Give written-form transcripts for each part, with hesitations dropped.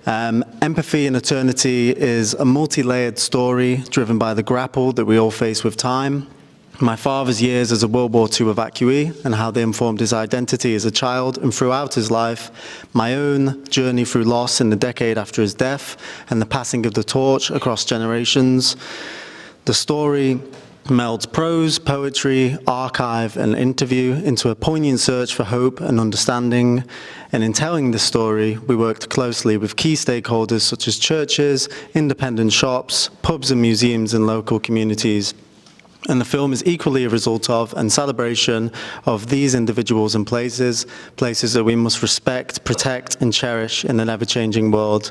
Empathy in Eternity is a multi-layered story driven by the grapple that we all face with time. My father's years as a World War II evacuee and how they informed his identity as a child and throughout his life, my own journey through loss in the decade after his death and the passing of the torch across generations. The story melds prose, poetry, archive, and interview into a poignant search for hope and understanding. And in telling this story, we worked closely with key stakeholders such as churches, independent shops, pubs and museums in local communities. And the film is equally a result of and celebration of these individuals and places that we must respect, protect, and cherish in an ever-changing world.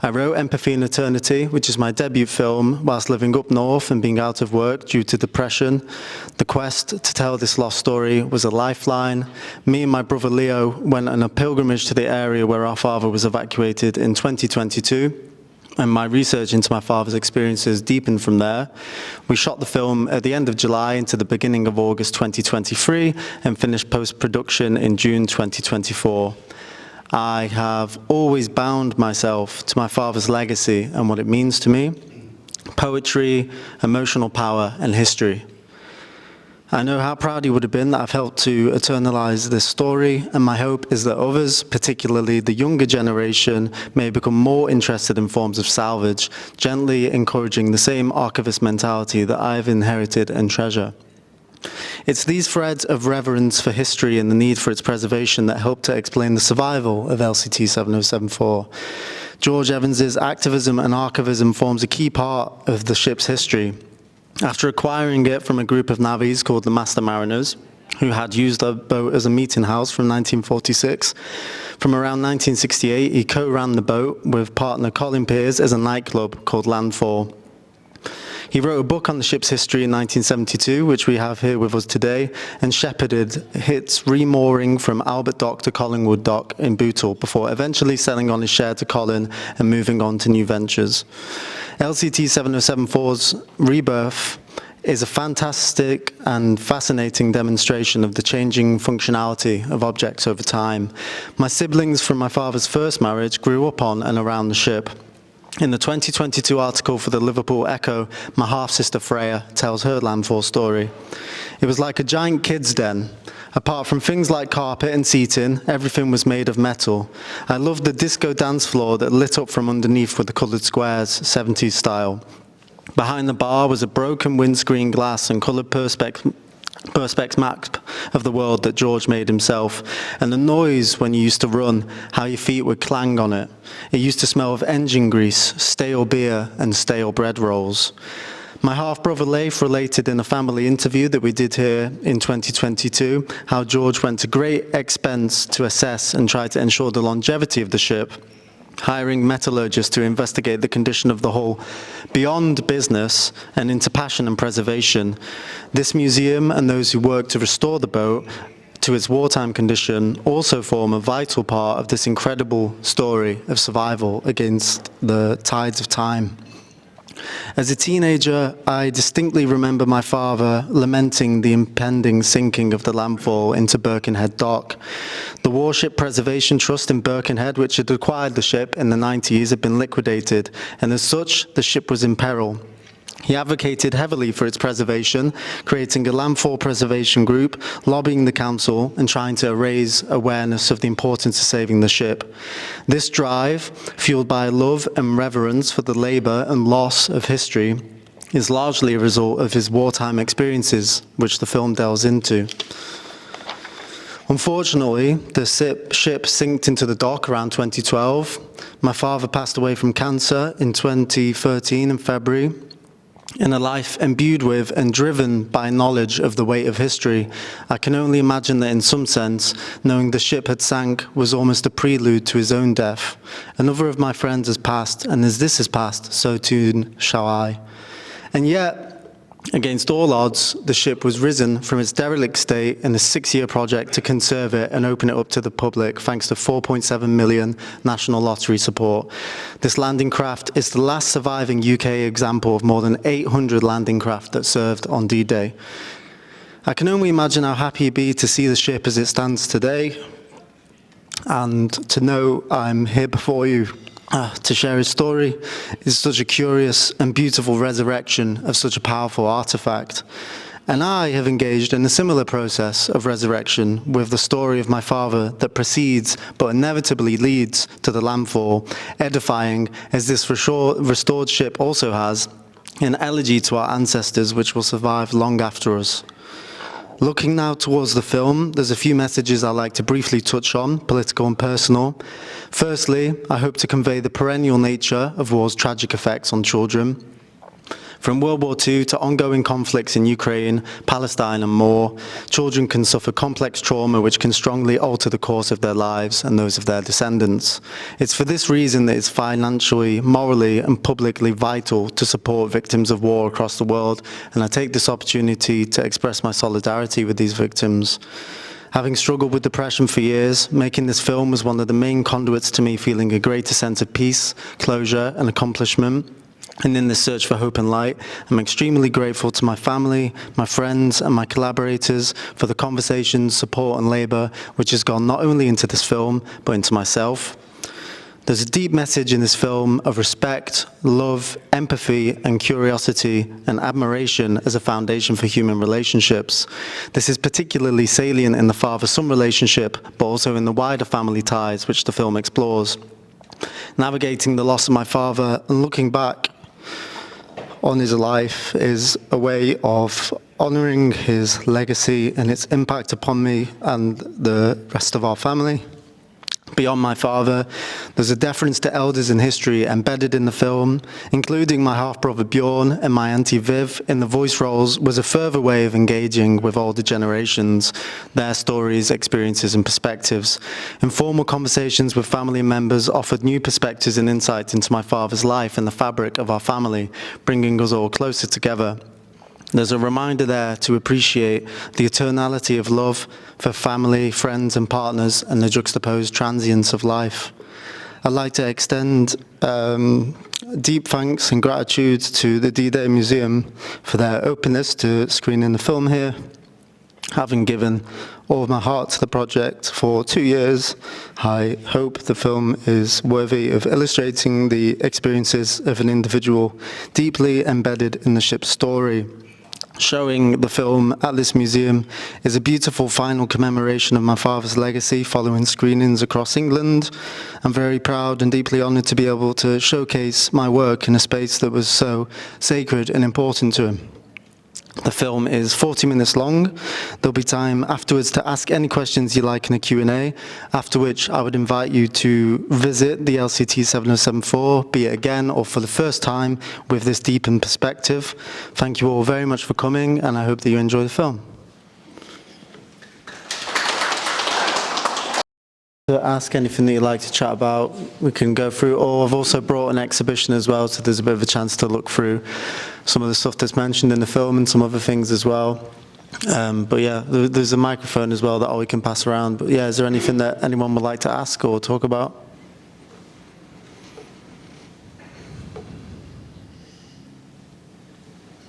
I wrote Empathy in Eternity, which is my debut film, whilst living up north and being out of work due to depression. The quest to tell this lost story was a lifeline. Me and my brother Leo went on a pilgrimage to the area where our father was evacuated in 2022. And my research into my father's experiences deepened from there. We shot the film at the end of July into the beginning of August 2023 and finished post-production in June 2024. I have always bound myself to my father's legacy and what it means to me: poetry, emotional power, and history. I know how proud he would have been that I've helped to eternalize this story, and my hope is that others, particularly the younger generation, may become more interested in forms of salvage, gently encouraging the same archivist mentality that I've inherited and treasure. It's these threads of reverence for history and the need for its preservation that help to explain the survival of LCT 7074. George Evans's activism and archivism forms a key part of the ship's history. After acquiring it from a group of navvies called the Master Mariners, who had used the boat as a meeting house from 1946, from around 1968 he co-ran the boat with partner Colin Pears as a nightclub called Landfall. He wrote a book on the ship's history in 1972, which we have here with us today, and shepherded its remooring from Albert Dock to Collingwood Dock in Bootle before eventually selling on his share to Colin and moving on to new ventures. LCT 7074's rebirth is a fantastic and fascinating demonstration of the changing functionality of objects over time. My siblings from my father's first marriage grew up on and around the ship. In the 2022 article for the Liverpool Echo, my half-sister Freya tells her landfall story. It was like a giant kid's den. Apart from things like carpet and seating, everything was made of metal. I loved the disco dance floor that lit up from underneath with the coloured squares, 70s style. Behind the bar was a broken windscreen glass and coloured perspex map of the world that George made himself, and the noise when you used to run, how your feet would clang on it. It used to smell of engine grease, stale beer, and stale bread rolls. My half-brother Leif related in a family interview that we did here in 2022 how George went to great expense to assess and try to ensure the longevity of the ship, hiring metallurgists to investigate the condition of the hull beyond business and into passion and preservation. This museum and those who work to restore the boat to its wartime condition also form a vital part of this incredible story of survival against the tides of time. As a teenager, I distinctly remember my father lamenting the impending sinking of the Landfall into Birkenhead Dock. The Warship Preservation Trust in Birkenhead, which had acquired the ship in the 90s, had been liquidated, and as such, the ship was in peril. He advocated heavily for its preservation, creating a landfall preservation group, lobbying the council, and trying to raise awareness of the importance of saving the ship. This drive, fueled by love and reverence for the labour and loss of history, is largely a result of his wartime experiences, which the film delves into. Unfortunately, the ship sank into the dock around 2012. My father passed away from cancer in 2013 in February. In a life imbued with and driven by knowledge of the weight of history, I can only imagine that in some sense, knowing the ship had sank was almost a prelude to his own death. Another of my friends has passed, and as this has passed, so too shall I. And yet, against all odds, the ship was risen from its derelict state in a 6-year project to conserve it and open it up to the public, thanks to 4.7 million National Lottery support. This landing craft is the last surviving UK example of more than 800 landing craft that served on D-Day. I can only imagine how happy he'd be to see the ship as it stands today, and to know I'm here before you to share his story is such a curious and beautiful resurrection of such a powerful artifact. And I have engaged in a similar process of resurrection with the story of my father that precedes but inevitably leads to the landfall, edifying as this restored ship also has an elegy to our ancestors which will survive long after us. Looking now towards the film, there's a few messages I'd like to briefly touch on, political and personal. Firstly, I hope to convey the perennial nature of war's tragic effects on children. From World War II to ongoing conflicts in Ukraine, Palestine and more, children can suffer complex trauma which can strongly alter the course of their lives and those of their descendants. It's for this reason that it's financially, morally and publicly vital to support victims of war across the world, and I take this opportunity to express my solidarity with these victims. Having struggled with depression for years, making this film was one of the main conduits to me feeling a greater sense of peace, closure and accomplishment. And in this search for hope and light, I'm extremely grateful to my family, my friends, and my collaborators for the conversations, support, and labour which has gone not only into this film, but into myself. There's a deep message in this film of respect, love, empathy, and curiosity, and admiration as a foundation for human relationships. This is particularly salient in the father-son relationship, but also in the wider family ties which the film explores. Navigating the loss of my father and looking back on his life is a way of honouring his legacy and its impact upon me and the rest of our family. Beyond my father, there's a deference to elders in history embedded in the film, including my half-brother Bjorn and my auntie Viv in the voice roles was a further way of engaging with older generations, their stories, experiences and perspectives. Informal conversations with family members offered new perspectives and insights into my father's life and the fabric of our family, bringing us all closer together. There's a reminder there to appreciate the eternality of love for family, friends and partners and the juxtaposed transience of life. I'd like to extend deep thanks and gratitude to the D-Day Museum for their openness to screening the film here. Having given all of my heart to the project for 2 years, I hope the film is worthy of illustrating the experiences of an individual deeply embedded in the ship's story. Showing the film at this museum is a beautiful final commemoration of my father's legacy following screenings across England. I'm very proud and deeply honoured to be able to showcase my work in a space that was so sacred and important to him. The film is 40 minutes long. There'll be time afterwards to ask any questions you like in a Q&A, after which I would invite you to visit the LCT 7074, be it again or for the first time, with this deepened perspective. Thank you all very much for coming, and I hope that you enjoy the film. To ask anything that you'd like to chat about, we can go through, or I've also brought an exhibition as well, so there's a bit of a chance to look through some of the stuff that's mentioned in the film and some other things as well. But yeah, there's a microphone as well that we can pass around. But yeah, is there anything that anyone would like to ask or talk about?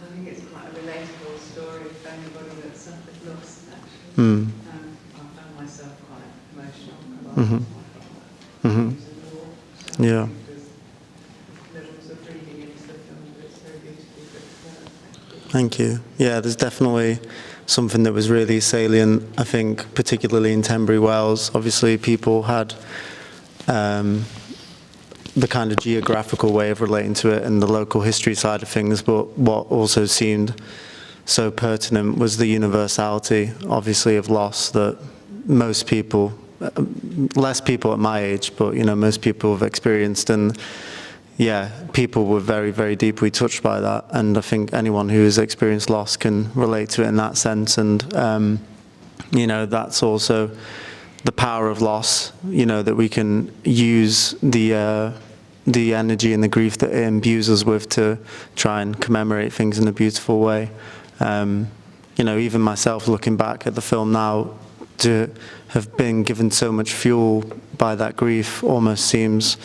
I think it's quite a relatable story for anybody that suffered loss, actually. I found myself quite emotional about my father. Yeah. Levels of reading into the film, but it's so beautifully put together. Thank you. Yeah, there's definitely something that was really salient, I think, particularly in Tenbury Wells. Obviously, people had the kind of geographical way of relating to it and the local history side of things, but what also seemed so pertinent was the universality, obviously, of loss that most people, less people at my age, but most people have experienced, and yeah, people were very, very deeply touched by that, and I think anyone who has experienced loss can relate to it in that sense, and that's also the power of loss, that we can use the energy and the grief that it imbues us with to try and commemorate things in a beautiful way. Even myself looking back at the film now, to have been given so much fuel by that grief almost seems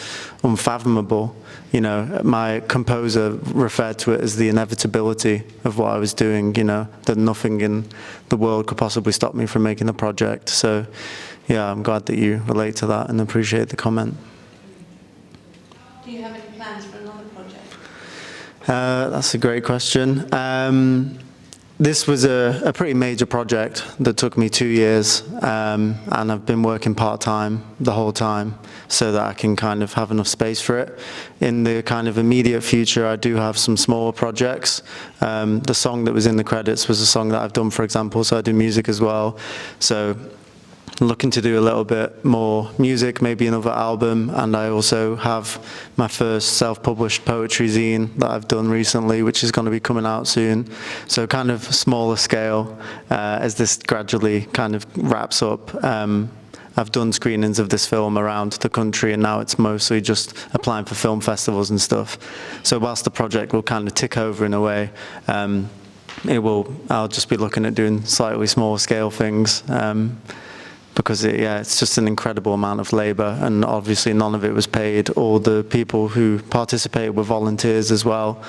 unfathomable. My composer referred to it as the inevitability of what I was doing, that nothing in the world could possibly stop me from making the project. So yeah, I'm glad that you relate to that and appreciate the comment. That's a great question. This was a pretty major project that took me 2 years, and I've been working part-time the whole time so that I can kind of have enough space for it. In the kind of immediate future, I do have some smaller projects. The song that was in the credits was a song that I've done, for example, so I do music as well. So looking to do a little bit more music, maybe another album, and I also have my first self-published poetry zine that I've done recently, which is going to be coming out soon. So kind of smaller scale as this gradually kind of wraps up. I've done screenings of this film around the country, and now it's mostly just applying for film festivals and stuff. So whilst the project will kind of tick over in a way, I'll just be looking at doing slightly smaller scale things. Because it's just an incredible amount of labor, and obviously none of it was paid. All the people who participated were volunteers as well.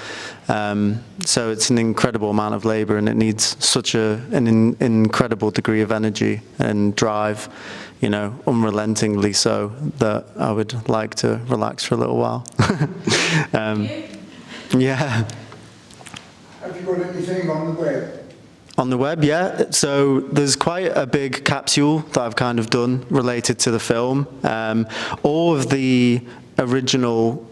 So it's an incredible amount of labor, and it needs such an incredible degree of energy and drive, unrelentingly so, that I would like to relax for a little while. Yeah. Have you got anything on the web? On the web, yeah. So there's quite a big capsule that I've kind of done related to the film. All of the original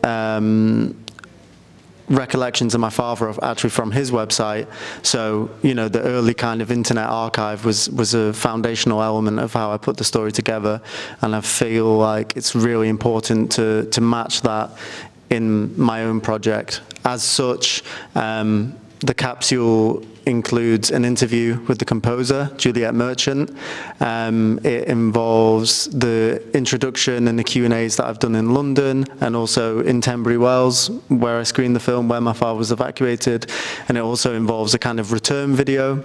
recollections of my father are actually from his website. So, the early kind of internet archive was a foundational element of how I put the story together. And I feel like it's really important to match that in my own project. As such, the capsule includes an interview with the composer, Juliet Merchant. It involves the introduction and the Q&As that I've done in London, and also in Tenbury Wells, where I screened the film, where my father was evacuated. And it also involves a kind of return video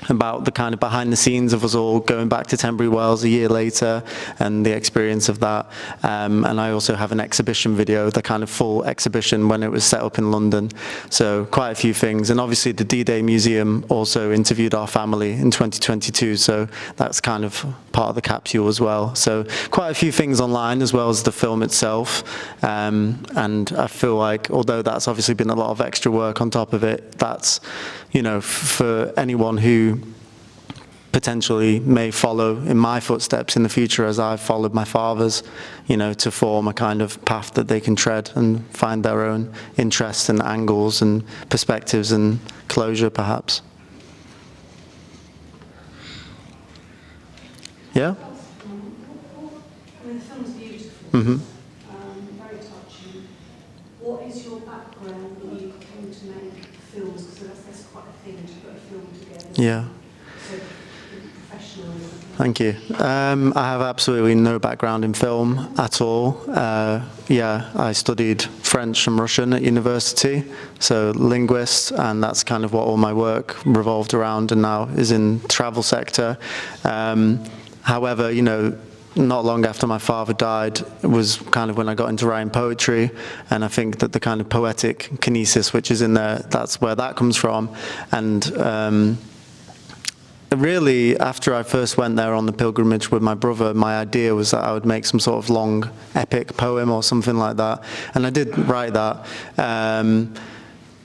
about the kind of behind the scenes of us all going back to Tenbury Wells a year later and the experience of that. And I also have an exhibition video, the kind of full exhibition when it was set up in London. So quite a few things. And obviously the D-Day Museum also interviewed our family in 2022. So that's kind of part of the capsule as well. So quite a few things online as well as the film itself. And I feel like, although that's obviously been a lot of extra work on top of it, that's, for anyone who potentially may follow in my footsteps in the future as I've followed my father's, to form a kind of path that they can tread and find their own interests and angles and perspectives and closure, perhaps. Yeah? I mean, the film's beautiful, very touching. What is your background when you came to make films? Because that's quite a thing to put a film together. Yeah. So, professionally. Thank you. I have absolutely no background in film at all. I studied French and Russian at university, so linguist, and that's kind of what all my work revolved around, and now is in travel sector. However, not long after my father died was kind of when I got into writing poetry, and I think that the kind of poetic kinesis which is in there, that's where that comes from. And really, after I first went there on the pilgrimage with my brother, my idea was that I would make some sort of long epic poem or something like that, and I did write that.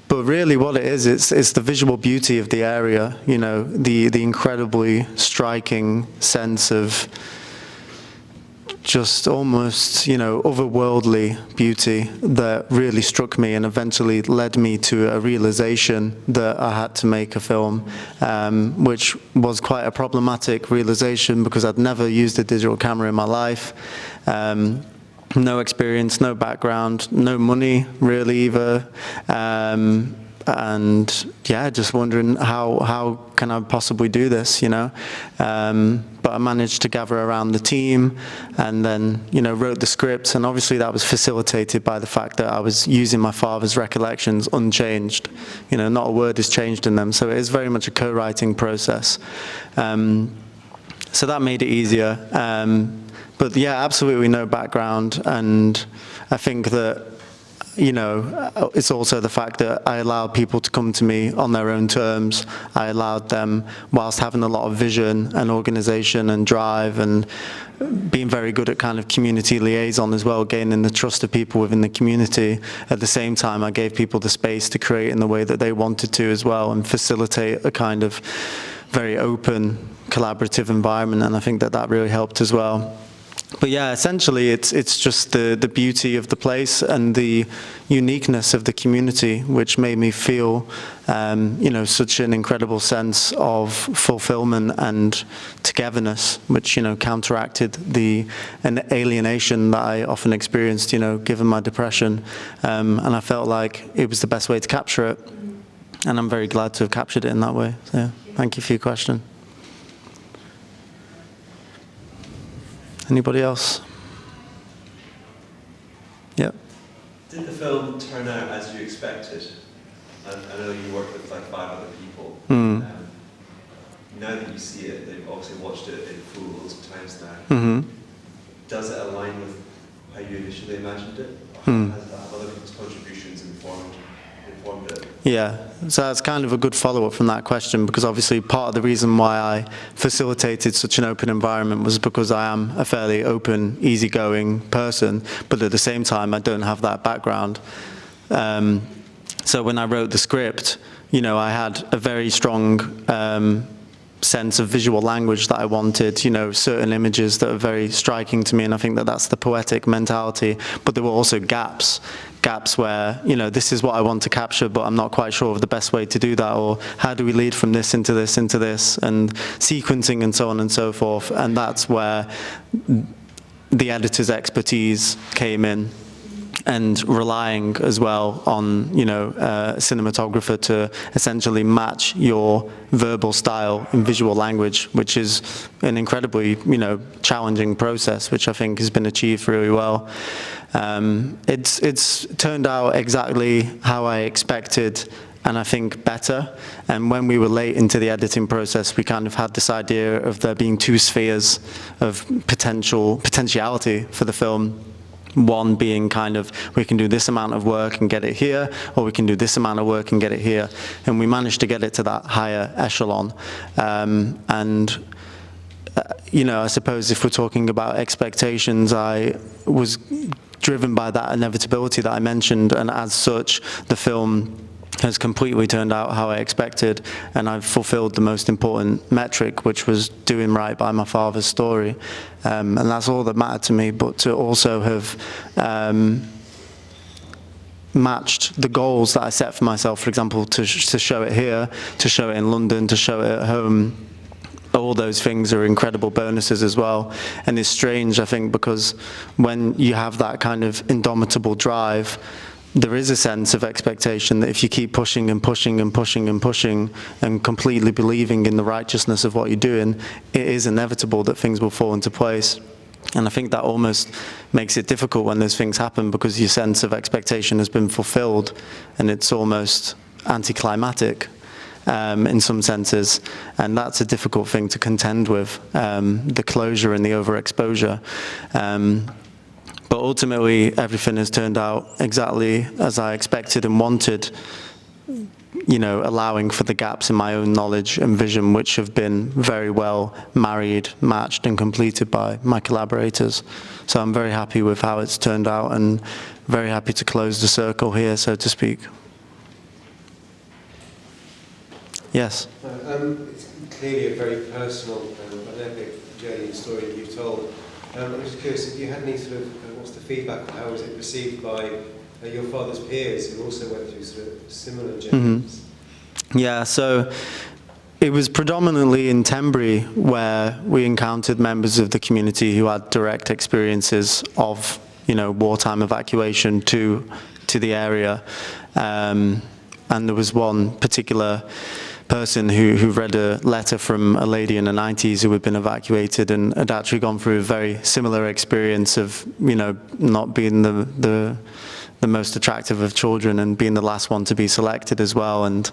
But really what it is, it's the visual beauty of the area, the incredibly striking sense of just almost, otherworldly beauty that really struck me and eventually led me to a realization that I had to make a film, which was quite a problematic realization because I'd never used a digital camera in my life. No experience, no background, no money really either. And just wondering how can I possibly do this, But I managed to gather around the team and then, wrote the script. And obviously that was facilitated by the fact that I was using my father's recollections unchanged. Not a word is changed in them. So it is very much a co-writing process. So that made it easier. But yeah, absolutely no background. And I think that, it's also the fact that I allowed people to come to me on their own terms. I allowed them, whilst having a lot of vision and organization and drive and being very good at kind of community liaison as well, gaining the trust of people within the community. At the same time, I gave people the space to create in the way that they wanted to as well, and facilitate a kind of very open, collaborative environment, and I think that really helped as well. But yeah, essentially it's just the beauty of the place and the uniqueness of the community, which made me feel, such an incredible sense of fulfillment and togetherness, which, counteracted an alienation that I often experienced, given my depression. And I felt like it was the best way to capture it. And I'm very glad to have captured it in that way. So yeah, thank you for your question. Anybody else? Yeah. Did the film turn out as you expected? I know you worked with like 5 other people. Now that you see it, they've obviously watched it in full loads of times now. Does it align with how you initially imagined it? Have other people's contributions informed it? Yeah, so that's kind of a good follow-up from that question, because obviously part of the reason why I facilitated such an open environment was because I am a fairly open, easygoing person, but at the same time I don't have that background. So when I wrote the script, I had a very strong sense of visual language that I wanted, certain images that are very striking to me, and I think that's the poetic mentality. But there were also gaps where, this is what I want to capture, but I'm not quite sure of the best way to do that, or how do we lead from this into this, and sequencing and so on and so forth. And that's where the editor's expertise came in, and relying as well on, a cinematographer to essentially match your verbal style in visual language, which is an incredibly, challenging process, which I think has been achieved really well. It's turned out exactly how I expected, and I think better. And when we were late into the editing process, we kind of had this idea of there being 2 spheres of potentiality for the film. One being kind of, we can do this amount of work and get it here, or we can do this amount of work and get it here. And we managed to get it to that higher echelon. I suppose if we're talking about expectations, I was driven by that inevitability that I mentioned, and as such, the film has completely turned out how I expected, and I've fulfilled the most important metric, which was doing right by my father's story. And that's all that mattered to me, but to also have matched the goals that I set for myself, for example, to show it here, to show it in London, to show it at home. All those things are incredible bonuses as well. And it's strange, I think, because when you have that kind of indomitable drive, there is a sense of expectation that if you keep pushing and pushing and pushing and pushing and completely believing in the righteousness of what you're doing, it is inevitable that things will fall into place. And I think that almost makes it difficult when those things happen, because your sense of expectation has been fulfilled, and it's almost anticlimactic in some senses. And that's a difficult thing to contend with, the closure and the overexposure. But ultimately, everything has turned out exactly as I expected and wanted, allowing for the gaps in my own knowledge and vision, which have been very well married, matched, and completed by my collaborators. So I'm very happy with how it's turned out, and very happy to close the circle here, so to speak. Yes? It's clearly a very personal and epic journey and story that you've told. I'm just curious if you had any sort of, what's the feedback, how was it received by your father's peers who also went through sort of similar journeys? Yeah, so it was predominantly in Tenbury where we encountered members of the community who had direct experiences of, wartime evacuation to the area. And there was one particular person who read a letter from a lady in the 90s who had been evacuated and had actually gone through a very similar experience of, not being the most attractive of children and being the last one to be selected as well, and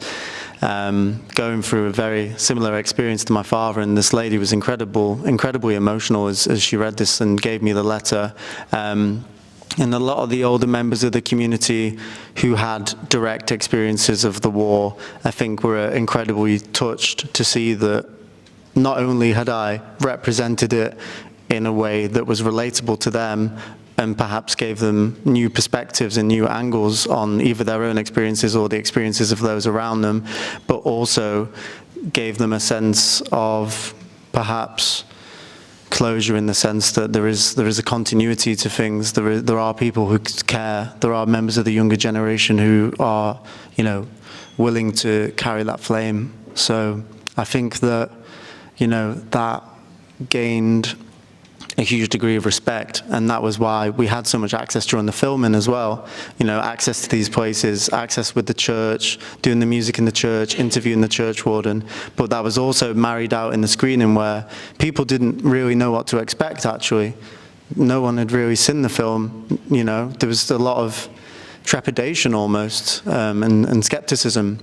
going through a very similar experience to my father. And this lady was incredibly emotional as she read this and gave me the letter. And a lot of the older members of the community who had direct experiences of the war, I think were incredibly touched to see that not only had I represented it in a way that was relatable to them and perhaps gave them new perspectives and new angles on either their own experiences or the experiences of those around them, but also gave them a sense of perhaps closure, in the sense that there is a continuity to things. There are people who care. There are members of the younger generation who are, willing to carry that flame. So I think that, that gained a huge degree of respect, and that was why we had so much access during the filming as well. Access to these places, access with the church, doing the music in the church, interviewing the church warden. But that was also married out in the screening, where people didn't really know what to expect, actually. No one had really seen the film, There was a lot of trepidation almost, and skepticism.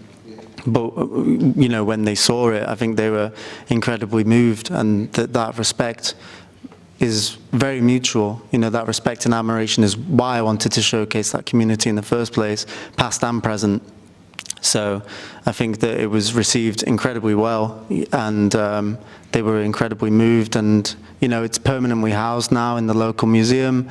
But, when they saw it, I think they were incredibly moved, and that respect is very mutual. That respect and admiration is why I wanted to showcase that community in the first place, past and present. So I think that it was received incredibly well, and they were incredibly moved, and it's permanently housed now in the local museum,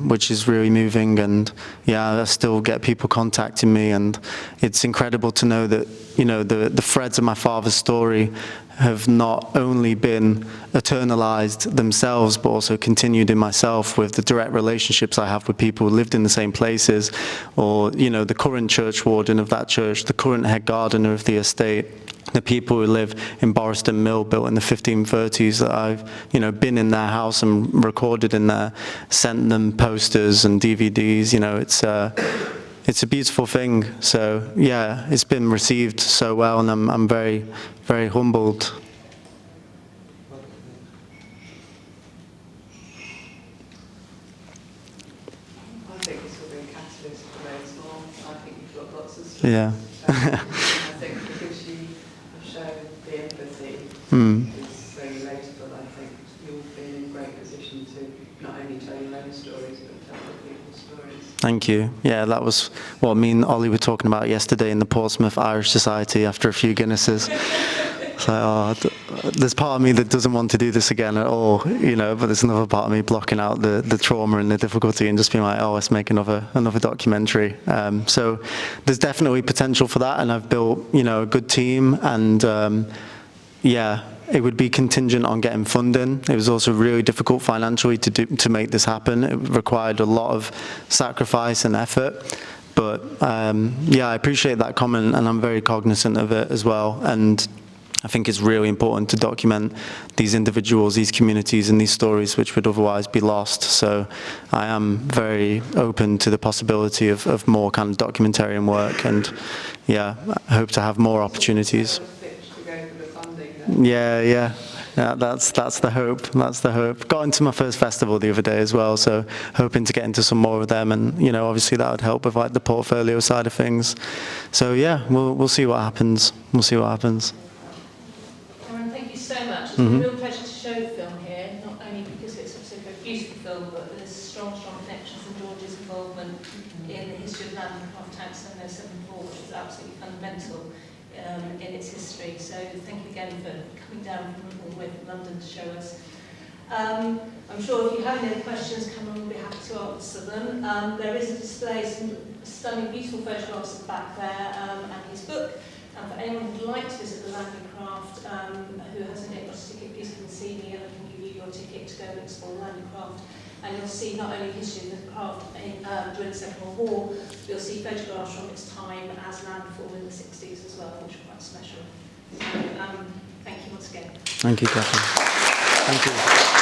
which is really moving. And I still get people contacting me, and it's incredible to know that the threads of my father's story have not only been eternalized themselves, but also continued in myself with the direct relationships I have with people who lived in the same places, or the current church warden of that church, the current head gardener of the estate, the people who live in Boriston Mill, built in the 1530s, that I've been in their house and recorded in there, sent them posters and DVDs. It's a beautiful thing. So it's been received so well, and I'm very, very humbled. I think this will be a catalyst for loads more. I think you've got lots of stories. Yeah. I think because you have shown the empathy, it's so relatable. I think you'll be in a great position to not only tell your own stories, but tell other people's stories. Thank you. Yeah, that was what me and Ollie were talking about yesterday in the Portsmouth Irish Society after a few Guinnesses. So there's part of me that doesn't want to do this again at all, but there's another part of me blocking out the trauma and the difficulty and just being like, let's make another documentary. So there's definitely potential for that, and I've built, a good team, and it would be contingent on getting funding. It was also really difficult financially to make this happen. It required a lot of sacrifice and effort. But I appreciate that comment, and I'm very cognizant of it as well. And I think it's really important to document these individuals, these communities, and these stories which would otherwise be lost. So I am very open to the possibility of more kind of documentarian work, and I hope to have more opportunities. Yeah, that's the hope. That's the hope. Got into my first festival the other day as well, so hoping to get into some more of them, and obviously that would help with like the portfolio side of things. So we'll see what happens. We'll see what happens. Cameron, thank you so much. It's been a real pleasure to show the film here, not only because it's obviously a very beautiful film, but there's strong connections and George's involvement in the history of Landcraft Tank 7074, which is absolutely fundamental in its history. So thank you again for coming down from all the way from London to show us. I'm sure if you have any questions, Cameron will be happy to answer them. There is a display, some stunning, beautiful photographs at the back there, and his book. And for anyone who'd like to visit the Landcraft, who hasn't yet got a ticket, please come and see me, and I can give you your ticket to go and explore Landcraft. And you'll see not only history of the craft during the Second World War, but you'll see photographs from its time as landfall in the 60s as well, which are quite special. So, thank you once again. Thank you, Catherine. Thank you.